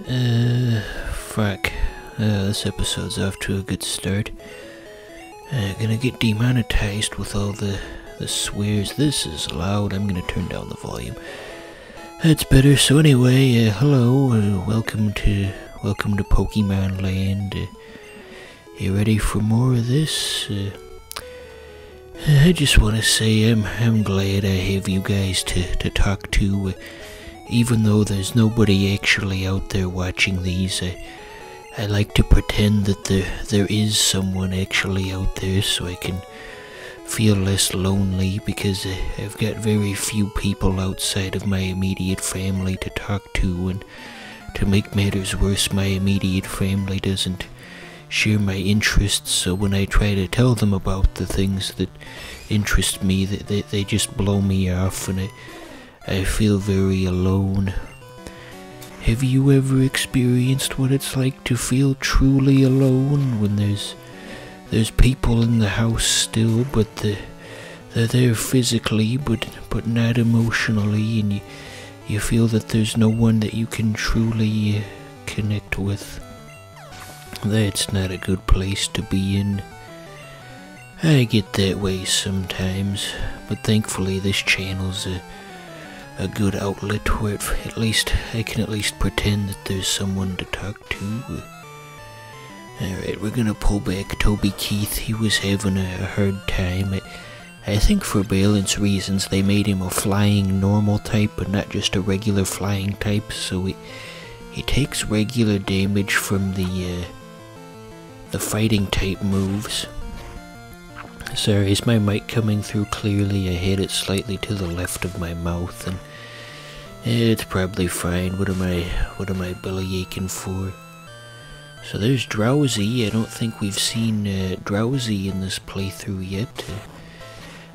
Fuck. This episode's off to a good start. Gonna get demonetized with all the swears. This is loud. I'm gonna turn down the volume. That's better. So anyway, hello. Welcome to Pokemon Land. You ready for more of this? I just want to say I'm glad I have you guys to talk to. Even though there's nobody actually out there watching these, I like to pretend that there is someone actually out there so I can feel less lonely, because I've got very few people outside of my immediate family to talk to, and to make matters worse, my immediate family doesn't share my interests, so when I try to tell them about the things that interest me, they just blow me off, and I feel very alone. Have you ever experienced what it's like to feel truly alone, when there's people in the house still, but they're there physically, but not emotionally, and you feel that there's no one that you can truly connect with? That's not a good place to be in. I get that way sometimes, but thankfully this channel's a good outlet where I can at least pretend that there's someone to talk to. Alright, we're gonna pull back Toby Keith. He was having a hard time. I think for balance reasons they made him a flying normal type, but not just a regular flying type, so he takes regular damage from the fighting type moves. Sorry, is my mic coming through clearly? I had it slightly to the left of my mouth, and it's probably fine. What am I belly aching for? So there's Drowsy. I don't think we've seen Drowsy in this playthrough yet.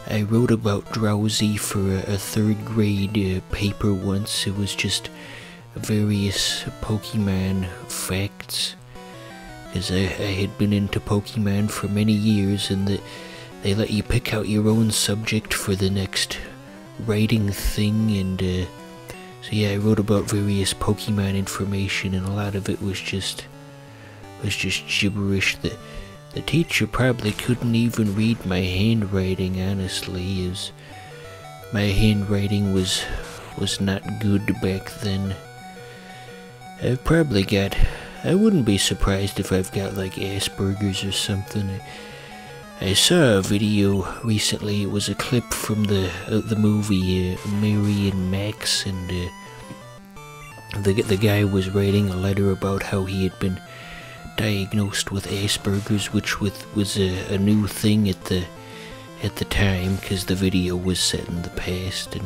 I wrote about Drowsy for a third grade paper once. It was just various Pokemon facts, because I had been into Pokemon for many years, and they let you pick out your own subject for the next writing thing, and so yeah, I wrote about various Pokemon information, and a lot of it was just gibberish. The teacher probably couldn't even read my handwriting, honestly, as my handwriting was not good back then. I wouldn't be surprised if I've got like Asperger's or something. I saw a video recently. It was a clip from the movie Mary and Max, and the guy was writing a letter about how he had been diagnosed with Asperger's, which was a new thing at the time, because the video was set in the past, and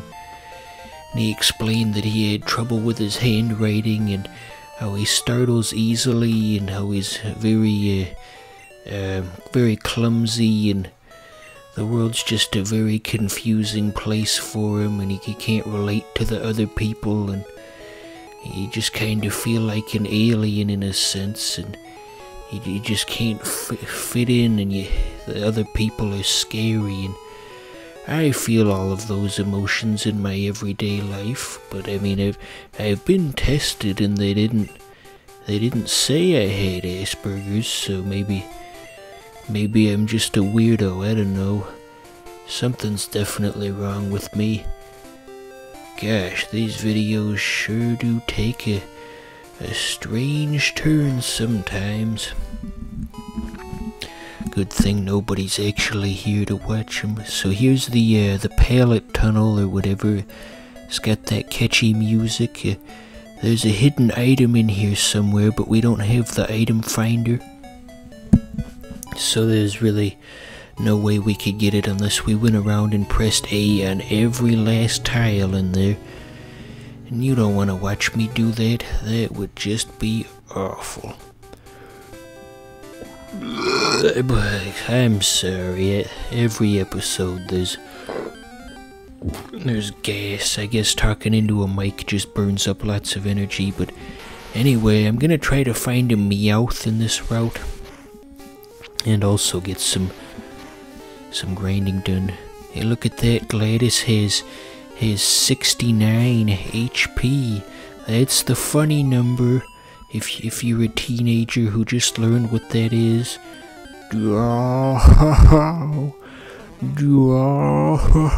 he explained that he had trouble with his handwriting, and how he startles easily, and how he's very clumsy, and the world's just a very confusing place for him, and he can't relate to the other people, and you just kind of feel like an alien in a sense, and you just can't fit in, and the other people are scary, and I feel all of those emotions in my everyday life. But I mean, I've been tested, and they didn't say I had Asperger's, so maybe I'm just a weirdo. I don't know. Something's definitely wrong with me. Gosh, these videos sure do take a strange turn sometimes. Good thing nobody's actually here to watch them. So here's the pallet tunnel or whatever. It's got that catchy music. There's a hidden item in here somewhere, but we don't have the item finder. So there's really no way we could get it unless we went around and pressed A on every last tile in there. And you don't want to watch me do that. That would just be awful. I'm sorry. Every episode there's gas. I guess talking into a mic just burns up lots of energy. But anyway, I'm gonna try to find a Meowth in this route, and also get some grinding done. Hey, look at that. Gladys has 69 HP. That's the funny number. If you're a teenager who just learned what that is,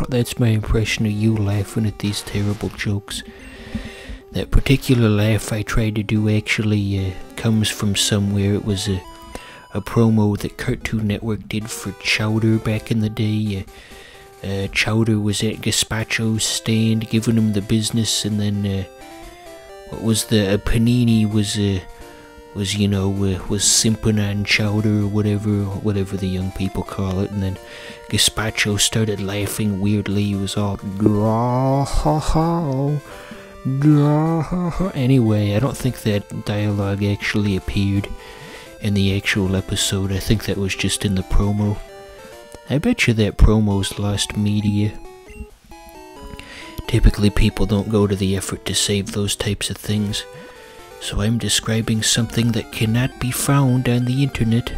that's my impression of you laughing at these terrible jokes. That particular laugh I tried to do actually comes from somewhere. It was a promo that Cartoon Network did for Chowder back in the day. Chowder was at Gazpacho's stand giving him the business, and then Panini was simping on Chowder or whatever the young people call it, and then Gazpacho started laughing weirdly. He was all anyway. I don't think that dialogue actually appeared in the actual episode. I think that was just in the promo. I bet you that promo's lost media. Typically people don't go to the effort to save those types of things, so I'm describing something that cannot be found on the internet,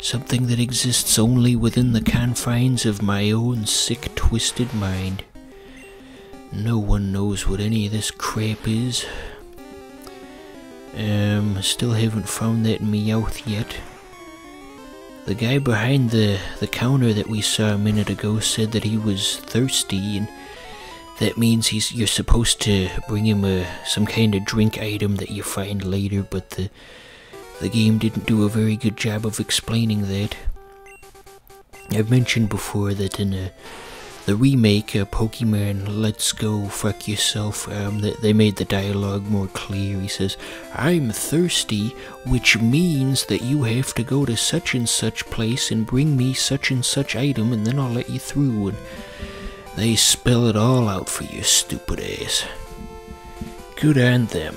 something that exists only within the confines of my own sick, twisted mind. No one knows what any of this crap is. Still haven't found that Meowth yet. The guy behind the counter that we saw a minute ago said that he was thirsty, and that means you're supposed to bring him some kind of drink item that you find later, but the game didn't do a very good job of explaining that. I've mentioned before that in the remake, Pokemon Let's Go Fuck Yourself, they made the dialogue more clear. He says, "I'm thirsty, which means that you have to go to such and such place and bring me such and such item, and then I'll let you through." And they spell it all out for you, stupid ass. Good on them.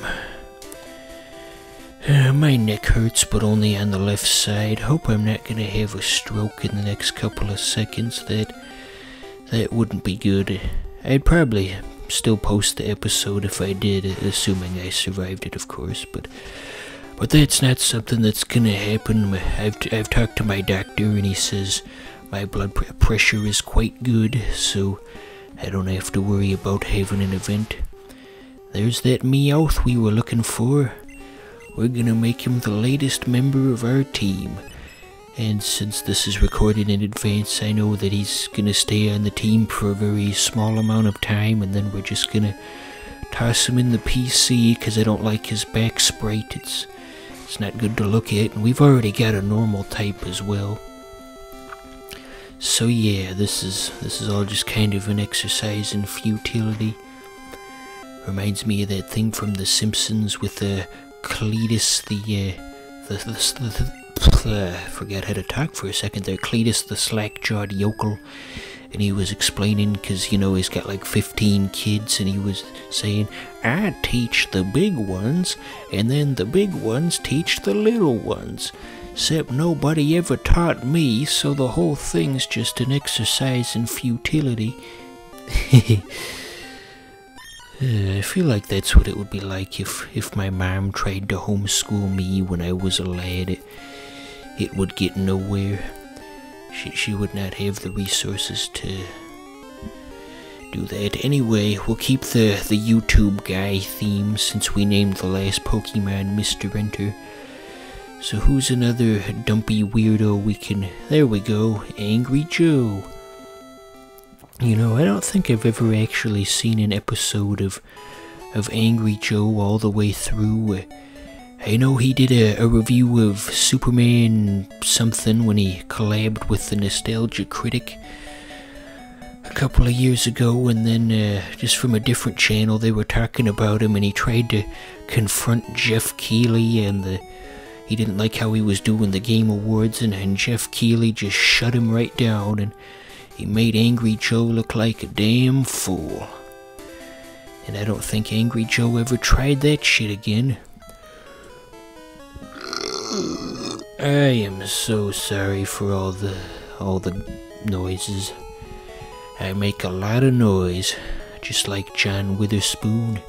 My neck hurts, but only on the left side. Hope I'm not gonna have a stroke in the next couple of seconds. That wouldn't be good. I'd probably still post the episode if I did, assuming I survived it, of course, but that's not something that's gonna happen. I've talked to my doctor, and he says my blood pressure is quite good, so I don't have to worry about having an event. There's that Meowth we were looking for. We're gonna make him the latest member of our team. And since this is recorded in advance, I know that he's gonna stay on the team for a very small amount of time, and then we're just gonna toss him in the PC, because I don't like his back sprite. It's not good to look at, and we've already got a normal type as well. So yeah, this is all just kind of an exercise in futility. Reminds me of that thing from The Simpsons with Cletus I forgot how to talk for a second there. Cletus the slack-jawed yokel, and he was explaining, because he's got like 15 kids, and he was saying, "I teach the big ones, and then the big ones teach the little ones, except nobody ever taught me, so the whole thing's just an exercise in futility." I feel like that's what it would be like if my mom tried to homeschool me when I was a lad. It would get nowhere. She would not have the resources to do that. Anyway, we'll keep the YouTube guy theme, since we named the last Pokemon Mr. Enter. So who's another dumpy weirdo we can... There we go, Angry Joe. I don't think I've ever actually seen an episode of Angry Joe all the way through. I know he did a review of Superman something when he collabed with the Nostalgia Critic a couple of years ago, and then just from a different channel they were talking about him, and he tried to confront Jeff Keighley, and he didn't like how he was doing the Game Awards, and Jeff Keighley just shut him right down, and he made Angry Joe look like a damn fool. And I don't think Angry Joe ever tried that shit again. I am so sorry for all the noises. I make a lot of noise, just like John Witherspoon.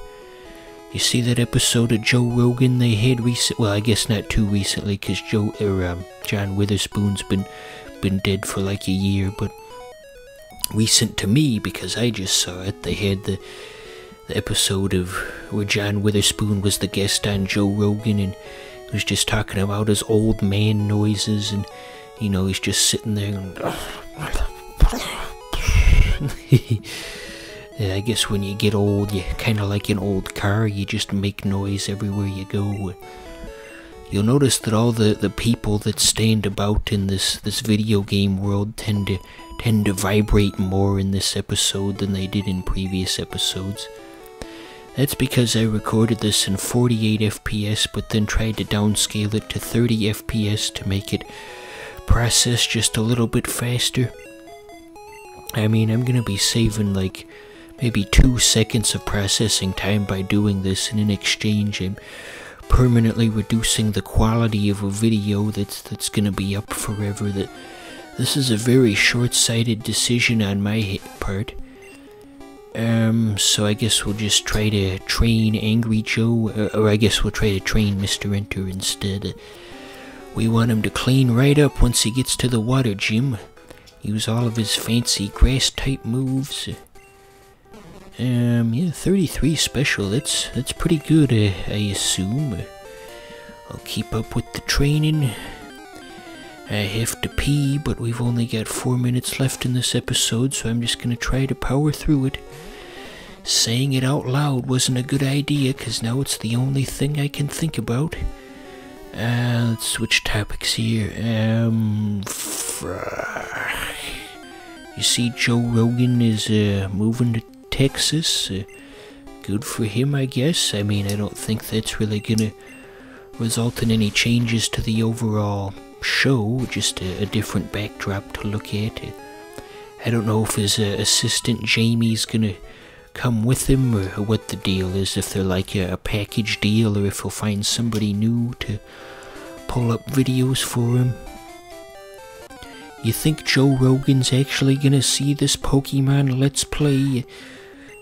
You see that episode of Joe Rogan they had well, I guess not too recently, because John Witherspoon's been dead for like a year, but recent to me because I just saw it. They had episode of where John Witherspoon was the guest on Joe Rogan, and he was just talking about his old man noises, and you know, he's just sitting there and yeah, I guess when you get old, you kind of like an old car, you just make noise everywhere you go. You'll notice that all the people that stand about in this video game world tend to vibrate more in this episode than they did in previous episodes. That's because I recorded this in 48 FPS, but then tried to downscale it to 30 FPS to make it process just a little bit faster. I mean, I'm gonna be saving like maybe 2 seconds of processing time by doing this, and in exchange I'm permanently reducing the quality of a video that's gonna be up forever. That this is a very short-sighted decision on my part. So I guess we'll just try to train Angry Joe, or I guess we'll try to train Mr. Enter instead. We want him to clean right up once he gets to the water gym. Use all of his fancy grass-type moves. Yeah, 33 special, that's pretty good, I assume. I'll keep up with the training. I have to pee, but we've only got 4 minutes left in this episode, so I'm just gonna try to power through it. Saying it out loud wasn't a good idea, because now it's the only thing I can think about. Let's switch topics here. You see Joe Rogan is moving to Texas. Good for him, I guess. I mean, I don't think that's really gonna result in any changes to the overall show, just a different backdrop to look at. I don't know if his assistant Jamie's gonna come with him, or what the deal is, if they're like a package deal, or if he'll find somebody new to pull up videos for him. You think Joe Rogan's actually gonna see this Pokemon Let's Play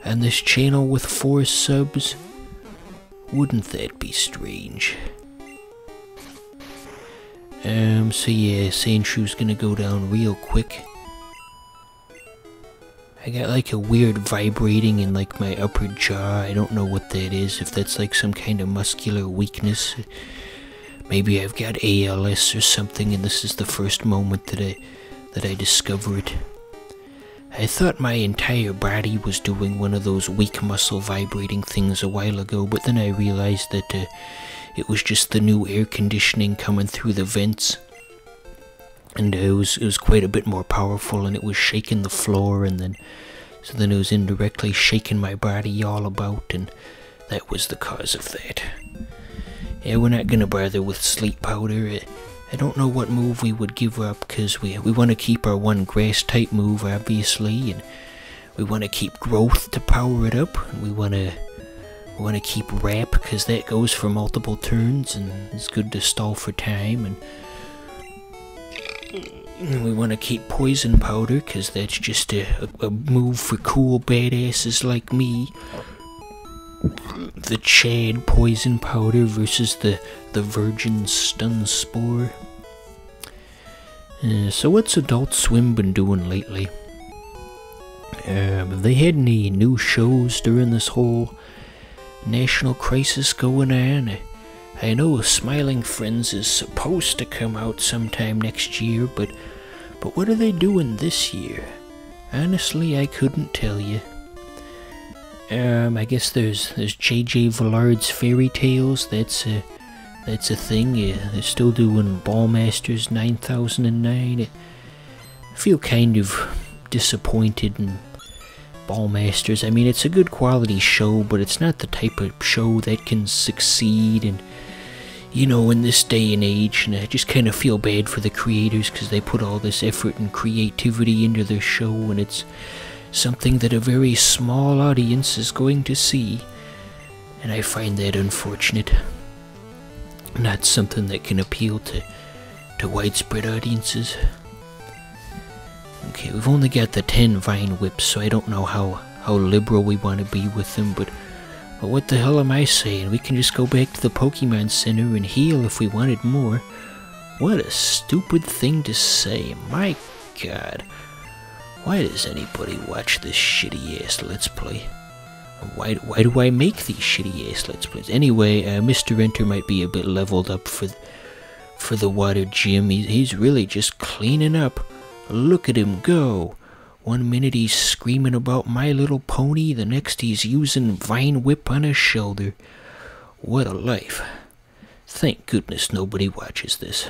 on this channel with 4 subs? Wouldn't that be strange? So yeah, Sandshrews gonna go down real quick. I got like a weird vibrating in like my upper jaw. I don't know what that is, if that's like some kind of muscular weakness. Maybe I've got ALS or something, and this is the first moment that I discover it. I thought my entire body was doing one of those weak muscle vibrating things a while ago, but then I realized that it was just the new air conditioning coming through the vents. And it was quite a bit more powerful, and it was shaking the floor, and then it was indirectly shaking my body all about, and that was the cause of that. Yeah, we're not gonna bother with sleep powder. I don't know what move we would give up, because we want to keep our one grass type move, obviously, and we want to keep growth to power it up, and we want to keep wrap, because that goes for multiple turns and it's good to stall for time, and we want to keep poison powder, because that's just a move for cool badasses like me. The Chad poison powder versus the virgin stun spore. So what's Adult Swim been doing lately? Have they had any new shows during this whole national crisis going on? I know Smiling Friends is supposed to come out sometime next year, but what are they doing this year? Honestly, I couldn't tell you. I guess there's J.J. Villard's Fairy Tales. That's a thing. Yeah, they're still doing Ballmasters 9009. I feel kind of disappointed in Ballmasters. I mean, it's a good quality show, but it's not the type of show that can succeed, and you know, in this day and age, and I just kind of feel bad for the creators, because they put all this effort and creativity into their show, and it's something that a very small audience is going to see, and I find that unfortunate. Not something that can appeal to widespread audiences. Okay, we've only got the 10 Vine Whips, so I don't know how liberal we want to be with them, but what the hell am I saying? We can just go back to the Pokemon Center and heal if we wanted more. What a stupid thing to say, my god. Why does anybody watch this shitty ass Let's Play? Why do I make these shitty ass Let's Plays? Anyway, Mr. Enter might be a bit leveled up for the water gym. He's really just cleaning up. Look at him go. 1 minute he's screaming about My Little Pony, the next he's using Vine Whip on his shoulder. What a life. Thank goodness nobody watches this.